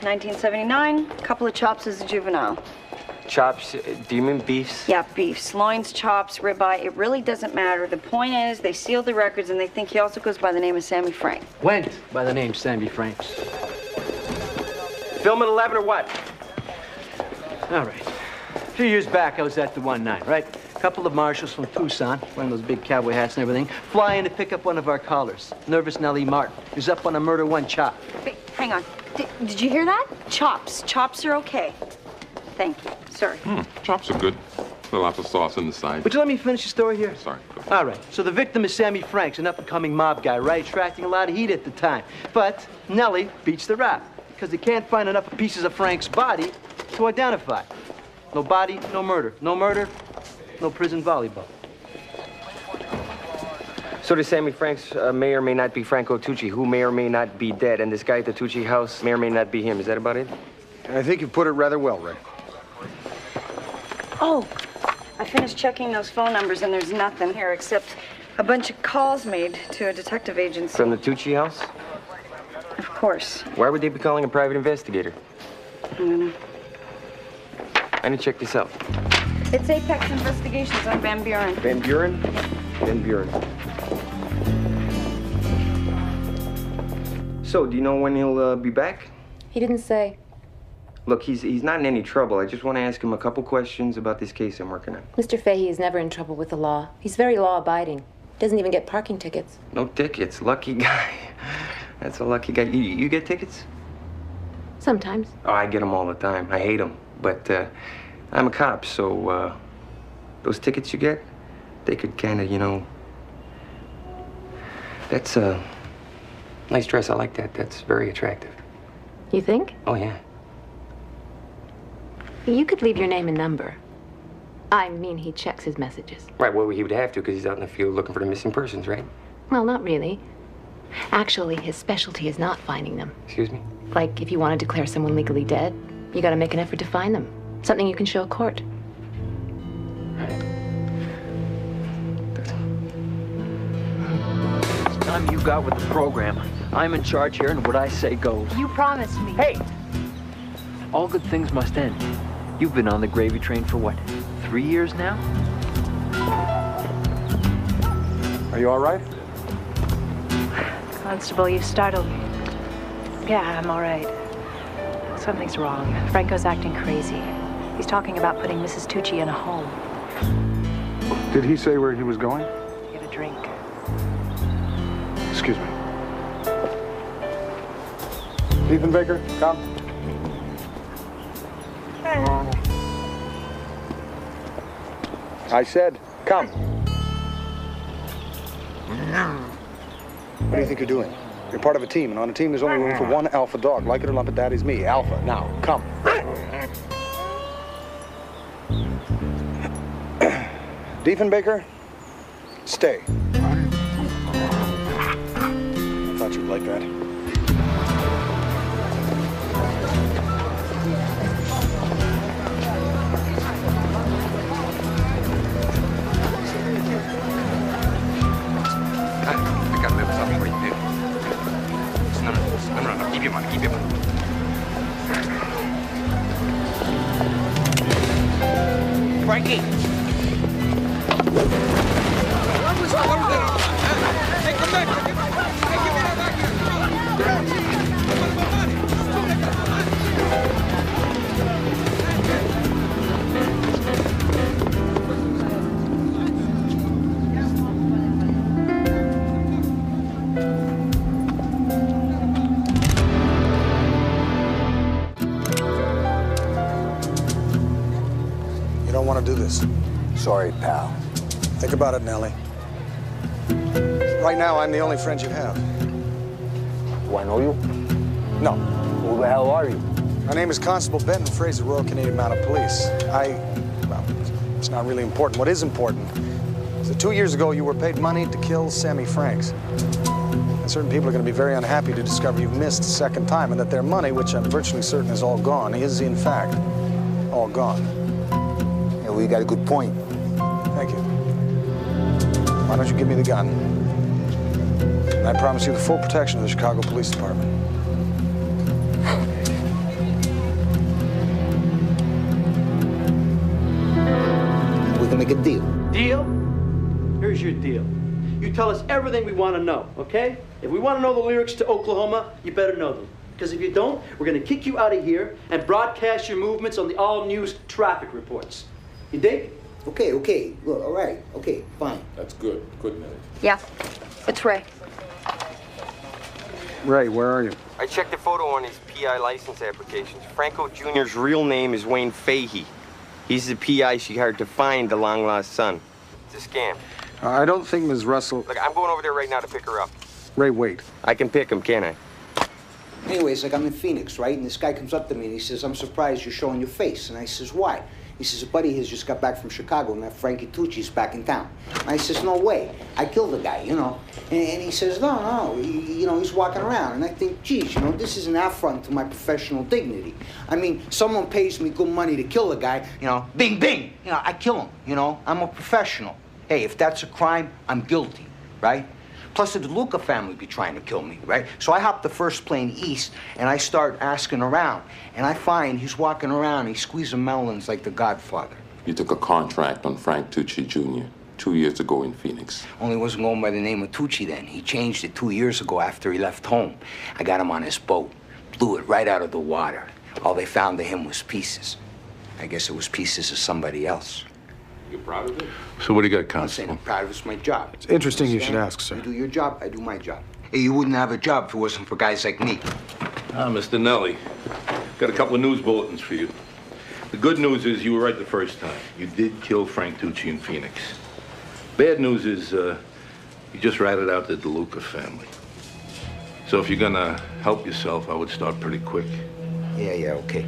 1979, couple of chops as a juvenile. Chops? Do you mean beefs? Yeah, beefs. Loins, chops, ribeye. It really doesn't matter. The point is, they seal the records and they think he also goes by the name of Sammy Frank. Went by the name Sammy Franks. Film at 11 or what? All right. A few years back, I was at the 1-9, right? A couple of marshals from Tucson, wearing those big cowboy hats and everything, fly in to pick up one of our callers, nervous Nellie Martin, who's up on a murder one chop. Wait, hang on. Did you hear that? Chops. Chops are okay. Thank you. Sorry. Chops are good. A little applesauce on the side. Would you let me finish the story here? Sorry. All right. So the victim is Sammy Franks, an up-and-coming mob guy, right? Attracting a lot of heat at the time. But Nellie beats the rap because they can't find enough pieces of Frank's body to identify. No body, no murder. No murder, no prison volleyball. So does Sammy Franks may or may not be Franco Tucci, who may or may not be dead, and this guy at the Tucci house may or may not be him. Is that about it? I think you put it rather well, Ray. Oh, I finished checking those phone numbers and there's nothing here except a bunch of calls made to a detective agency. From the Tucci house? Of course. Why would they be calling a private investigator? I don't know. I need to check this out. It's Apex Investigations on Van Buren. Van Buren? Van Buren. So, do you know when he'll be back? He didn't say. Look, he's not in any trouble. I just want to ask him a couple questions about this case I'm working on. Mr. Fahey is never in trouble with the law. He's very law-abiding. Doesn't even get parking tickets. No tickets. Lucky guy. That's a lucky guy. You get tickets? Sometimes. Oh, I get them all the time. I hate them. But I'm a cop, so those tickets you get, they could kind of, you know... That's a nice dress. I like that. That's very attractive. You think? Oh, yeah. You could leave your name and number. I mean, he checks his messages. Right, well, he would have to because he's out in the field looking for the missing persons, right? Well, not really. Actually, his specialty is not finding them. Excuse me? Like, if you want to declare someone legally dead, you gotta make an effort to find them. Something you can show a court. It's time you got with the program. I'm in charge here, and what I say goes. You promised me. Hey! All good things must end. You've been on the gravy train for what, 3 years now? Are you all right? Constable, you startled me. Yeah, I'm all right. Something's wrong. Franco's acting crazy. He's talking about putting Mrs. Tucci in a home. Did he say where he was going? To get a drink. Excuse me. Ethan Baker, come. I said, come. What do you think you're doing? You're part of a team, and on a team there's only room for one alpha dog. Like it or lump it, daddy's me, Alpha. Now, come. Diefenbaker, stay. I thought you'd like that. I gotta live something for you, dude. No. Keep your money, keep your money. Frankie! What was that? Hey, come back! Hey, give me that back here! You don't want to do this. Sorry, pal. Think about it, Nellie. Right now, I'm the only friend you have. Do I know you? No. Who the hell are you? My name is Constable Benton Fraser, Royal Canadian Mounted Police. Well, it's not really important. What is important is that 2 years ago, you were paid money to kill Sammy Franks. And certain people are going to be very unhappy to discover you've missed a second time and that their money, which I'm virtually certain is all gone, is in fact all gone. Yeah, well, you got a good point. Thank you. Why don't you give me the gun? And I promise you the full protection of the Chicago Police Department. make a deal. Deal? Here's your deal. You tell us everything we want to know, okay? If we want to know the lyrics to Oklahoma, you better know them. Because if you don't, we're going to kick you out of here and broadcast your movements on the all-news traffic reports. You dig? Okay. Well, all right. Okay, fine. That's good. Good, Nellie. Yeah, it's Ray. Ray, where are you? I checked the photo on his PI license applications. Franco Jr.'s real name is Wayne Fahey. He's the PI she hired to find the long-lost son. It's a scam. I don't think Ms. Russell... Look, I'm going over there right now to pick her up. Ray, wait. I can pick him, can't I? Anyways, like, I'm in Phoenix, right? And this guy comes up to me and he says, I'm surprised you're showing your face. And I says, why? He says, a buddy of his just got back from Chicago and that Frankie Tucci's back in town. And I says, no way. I killed the guy, you know. And he says, no, he's walking around. And I think, geez, this is an affront to my professional dignity. I mean, someone pays me good money to kill a guy, bing, bing. I kill him, I'm a professional. Hey, if that's a crime, I'm guilty, right? Plus, the DeLuca family be trying to kill me, right? So I hop the first plane east, and I start asking around. And I find he's walking around, he's squeezing melons like the Godfather. You took a contract on Frank Tucci Jr. 2 years ago in Phoenix. Only wasn't going by the name of Tucci then. He changed it 2 years ago after he left home. I got him on his boat, blew it right out of the water. All they found of him was pieces. I guess it was pieces of somebody else. You proud of it? So what do you got, I'm saying Constable? I'm proud of it's my job. It's interesting you should ask, sir. You do your job, I do my job. Hey, you wouldn't have a job if it wasn't for guys like me. Mr. Nelly, got a couple of news bulletins for you. The good news is you were right the first time. You did kill Frank Tucci in Phoenix. Bad news is you just ratted out the DeLuca family. So if you're gonna help yourself, I would start pretty quick. Yeah, okay.